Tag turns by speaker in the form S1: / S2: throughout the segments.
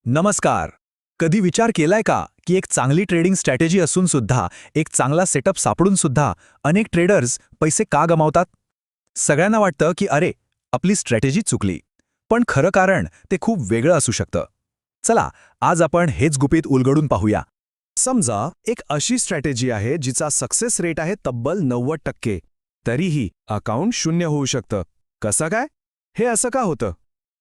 S1: नमस्कार. कधी विचार केलाय का की एक चांगली ट्रेडिंग स्ट्रॅटेजी असून सुद्धा, एक चांगला सेटअप सापडून सुद्धा अनेक ट्रेडर्स पैसे का गमावतात? सगळ्यांना वाटतं की अरे, आपली स्ट्रॅटेजी चुकली. पण खरं कारण ते खूप वेगळं असू शकतं. चला, आज आपण हेच गुपित उलगडून पाहूया. समजा एक अशी स्ट्रॅटेजी आहे जिचा सक्सेस रेट आहे तब्बल 90%. तरीही अकाउंट शून्य होऊ शकतं. कसं काय? हे असं का होतं?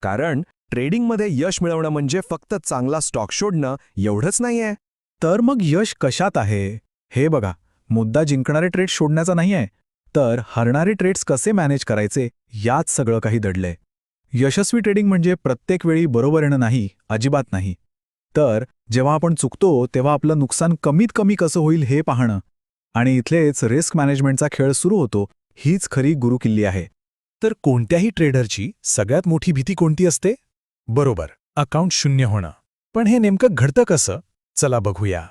S1: कारण ट्रेडिंगमध्ये यश मिळवणं म्हणजे फक्त चांगला स्टॉक शोधणं एवढंच नाहीये. तर मग यश कशात आहे? हे बघा, मुद्दा जिंकणारे ट्रेड्स शोधण्याचा नाहीये, तर हरणारे ट्रेड्स कसे मॅनेज करायचे यात सगळं काही दडलंय. यशस्वी ट्रेडिंग म्हणजे प्रत्येक वेळी बरोबर येणं नाही, अजिबात नाही. तर जेव्हा आपण चुकतो तेव्हा आपलं नुकसान कमीत कमी कसं होईल हे पाहणं आणि इथलेच रिस्क मॅनेजमेंटचा खेळ सुरू होतो. हीच खरी गुरुकिल्ली आहे. तर कोणत्याही ट्रेडरची सगळ्यात मोठी भीती कोणती असते? बरोबर, अकाउंट शून्य होणं. पण हे नेमकं घडतं कसं? चला बघूया.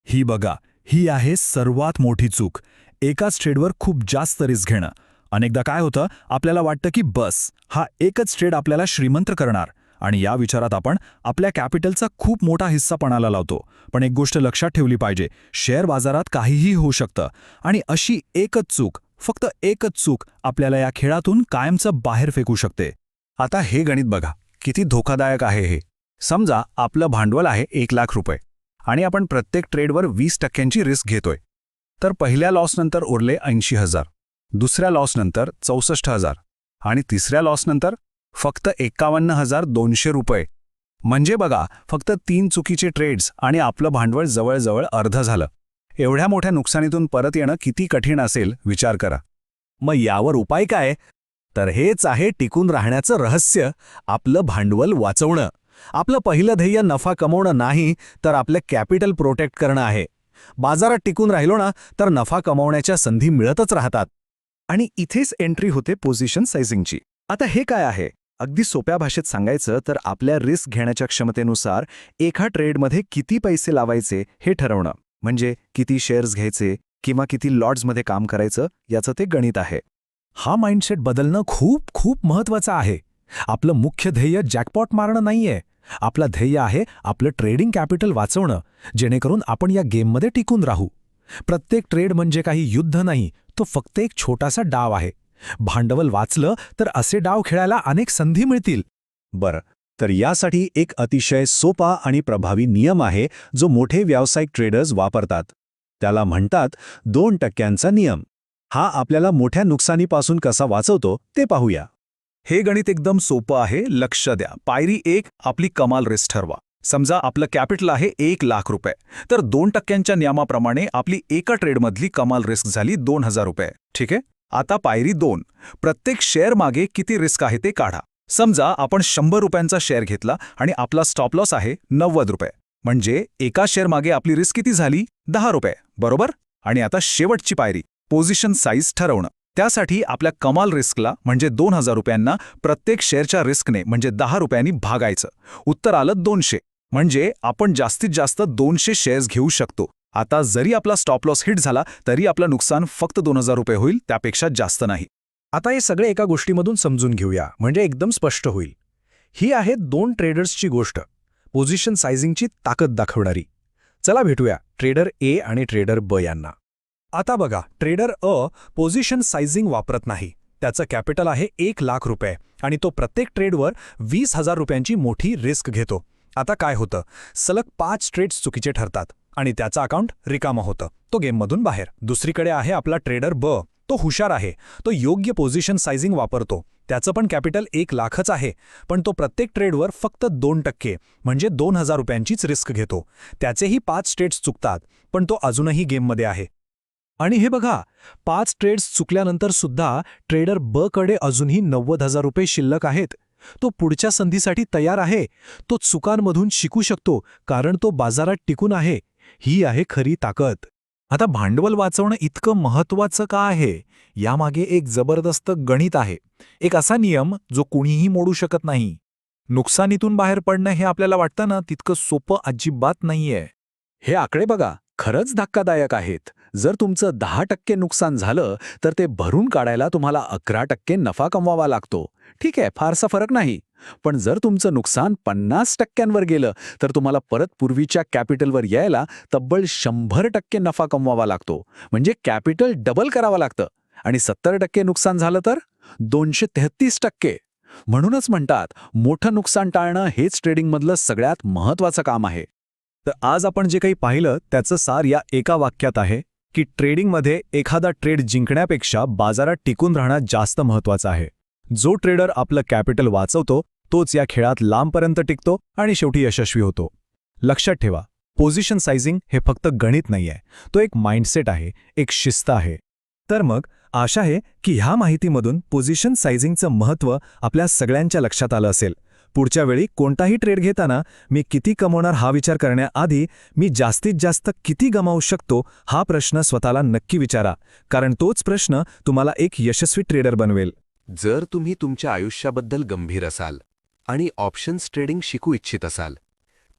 S1: ही बघा, ही आहे सर्वात मोठी चूक. एकाच ट्रेडवर खूप जास्त रिस्क घेणं. अनेकदा काय होतं, आपल्याला वाटतं की बस, हा एकच ट्रेड आपल्याला श्रीमंत करणार, आणि या विचारात आपण आपल्या कॅपिटलचा खूप मोठा हिस्सा पणाला लावतो. पण एक गोष्ट लक्षात ठेवली पाहिजे, शेअर बाजारात काहीही होऊ शकतं, आणि अशी एकच चूक, फक्त एकच चूक आपल्याला या खेळातून कायमचं बाहेर फेकू शकते. आता हे गणित बघा, किती धोकादायक आहे हे. समजा आपलं भांडवल आहे 1,00,000 रुपये आणि आपण प्रत्येक ट्रेडवर 20% रिस्क घेतोय. तर पहिल्या लॉसनंतर उरले 80,000, दुसऱ्या लॉसनंतर 64,000 आणि तिसऱ्या लॉसनंतर फक्त 51,200 रुपये. म्हणजे बघा, फक्त 3 चुकीचे ट्रेड्स आणि आपलं भांडवल जवळजवळ अर्ध झालं. एवढ्या मोठ्या नुकसानीतून परत येणं किती कठीण असेल विचार करा. मग यावर उपाय काय? तर हेच आहे टिकून राहण्याचं रहस्य, आपलं भांडवल वाचवणं. आपलं पहिलं ध्येय नफा कमवणं नाही, तर आपलं कॅपिटल प्रोटेक्ट करणं आहे. बाजारात टिकून राहिलो ना, तर नफा कमवण्याच्या संधी मिळतच राहतात. आणि इथेच एंट्री होते पोझिशन सायझिंगची. आता हे काय आहे? अगदी सोप्या भाषेत सांगायचं तर आपल्या रिस्क घेण्याच्या क्षमतेनुसार एका ट्रेडमध्ये किती पैसे लावायचे हे ठरवणं. म्हणजे किती शेअर्स घ्यायचे किंवा किती लॉट्समध्ये काम करायचं, याचं ते गणित आहे. हा माइंडसेट बदलणं खूप खूप महत्त्वाचं आहे. आपलं मुख्य ध्येय जॅकपॉट मारणं नाहीये. आपलं ध्येय आहे आपलं ट्रेडिंग कॅपिटल वाचवणं, जेणेकरून आपण या गेममध्ये टिकून राहू. प्रत्येक ट्रेड म्हणजे काही युद्ध नाही, तो फक्त एक छोटासा डाव आहे. भांडवल वाचलं तर असे डाव खेळायला अनेक संधी मिळतील. बरं, तर यासाठी एक अतिशय सोपा आणि प्रभावी नियम आहे जो मोठे व्यावसायिक ट्रेडर्स वापरतात. त्याला म्हणतात 2%चा नियम. हा आपल्याला मोठ्या नुकसानीपासून कसा वाचवतो ते पाहूया. हे गणित एकदम सोपं आहे, लक्ष द्या. पायरी 1, आपली कमाल रिस्क ठरवा. समजा आपलं कॅपिटल आहे 1,00,000 रुपये, तर 2%च्या नियमाप्रमाणे आपली एका ट्रेडमधली कमाल रिस्क झाली 2,000 रुपये. ठीक आहे? आता पायरी 2, प्रत्येक शेअर मागे किती रिस्क आहे ते काढा. समजा आपण 100 रुपयांचा शेअर घेतला आणि आपला स्टॉप लॉस आहे 90 रुपये. म्हणजे एका शेअर मागे आपली रिस्क किती झाली? 10 रुपये, बरोबर? आणि आता शेवटची पायरी, पोझिशन साईज ठरवणं. त्यासाठी आपल्या कमाल रिस्कला म्हणजे 2,000 रुपयांना प्रत्येक शेअरच्या रिस्कने म्हणजे 10 रुपयांनी भागायचं. उत्तर आलं 200. म्हणजे आपण जास्तीत जास्त 200 शेअर्स घेऊ शकतो. आता जरी आपला स्टॉप लॉस हिट झाला तरी आपलं नुकसान फक्त 2,000 रुपये होईल, त्यापेक्षा जास्त नाही. आता हे सगळे एका गोष्टीमधून समजून घेऊया, म्हणजे एकदम स्पष्ट होईल. ही आहे 2 ट्रेडर्सची गोष्ट, पोझिशन सायझिंगची ताकद दाखवणारी. चला भेटूया ट्रेडर ए आणि ट्रेडर ब यांना. आता बघा, ट्रेडर अ पोझिशन सायझिंग वापरत नाही. त्याचं कॅपिटल आहे 1,00,000 रुपये आणि तो प्रत्येक ट्रेडवर 20,000 रुपयांची मोठी रिस्क घेतो. आता काय होतं? सलग 5 ट्रेड्स चुकीचे ठरतात आणि त्याचं अकाउंट रिकामं होतं. तो गेममधून बाहेर. दुसरीकडे आहे आपला ट्रेडर ब. तो हुशार आहे. तो योग्य पोझिशन सायझिंग वापरतो. त्याचं पण कॅपिटल 1,00,000च आहे, पण तो प्रत्येक ट्रेडवर फक्त 2% म्हणजे 2,000 रुपयांचीच रिस्क घेतो. त्याचेही 5 ट्रेड्स चुकतात, पण तो अजूनही गेममध्ये आहे. आणि हे बघा, 5 ट्रेड्स चुकल्यानंतर सुद्धा ट्रेडर ब कडे अजूनही 90,000 रुपये शिल्लक आहेत. तो पुढच्या संधीसाठी तयार आहे. तो चुकांमधून शिकू शकतो, कारण तो बाजारात टिकून आहे. ही आहे खरी ताकद. आता भांडवल वाचवणं इतकं महत्त्वाचं का आहे? यामागे एक जबरदस्त गणित आहे. एक असा नियम जो कुणीही मोडू शकत नाही. नुकसानीतून बाहेर पडणं हे आपल्याला वाटतं ना, तितकं सोपं अजिबात नाहीये. हे आकडे बघा, खरंच धक्कादायक आहेत. जर तुमचं 10% नुकसान झालं तर ते भरून काढायला तुम्हाला 11% नफा कमवावा लागतो. ठीक आहे, फारसा फरक नाही. पण जर तुमचं नुकसान 50% गेलं तर तुम्हाला परत पूर्वीच्या कॅपिटलवर यायला तब्बल 100% नफा कमवावा लागतो. म्हणजे कॅपिटल डबल करावं लागतं. आणि 70% नुकसान झालं तर 233%. म्हणूनच म्हणतात, मोठं नुकसान टाळणं हेच ट्रेडिंगमधलं सगळ्यात महत्त्वाचं काम आहे. तर आज आपण जे काही पाहिलं त्याचं सार या एका वाक्यात आहे की ट्रेडिंगमध्ये एखादा ट्रेड जिंकण्यापेक्षा बाजारात टिकून राहणं जास्त महत्त्वाचं आहे. जो ट्रेडर आपलं कॅपिटल वाचवतो तोच या खेळात लांबपर्यंत टिकतो आणि शेवटी यशस्वी होतो. लक्षात ठेवा, पोझिशन सायझिंग हे फक्त गणित नाहीये, तो एक माइंडसेट आहे, एक शिस्त आहे. तर मग आशा आहे की ह्या माहितीमधून पोझिशन सायझिंगचं महत्त्व आपल्या सगळ्यांच्या लक्षात आलं असेल. पुढच्या वेळी कोणताही ट्रेड घेताना मी किती कमवणार हा विचार करण्याआधी मी जास्तीत जास्त किती गमावू शकतो हा प्रश्न स्वतःला नक्की विचारा, कारण तोच प्रश्न तुम्हाला एक यशस्वी ट्रेडर बनवेल.
S2: जर तुम्ही तुमच्या आयुष्याबद्दल गंभीर असाल आणि ऑप्शन्स ट्रेडिंग शिकू इच्छित असाल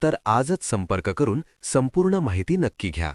S2: तर आजच संपर्क करून संपूर्ण माहिती नक्की घ्या.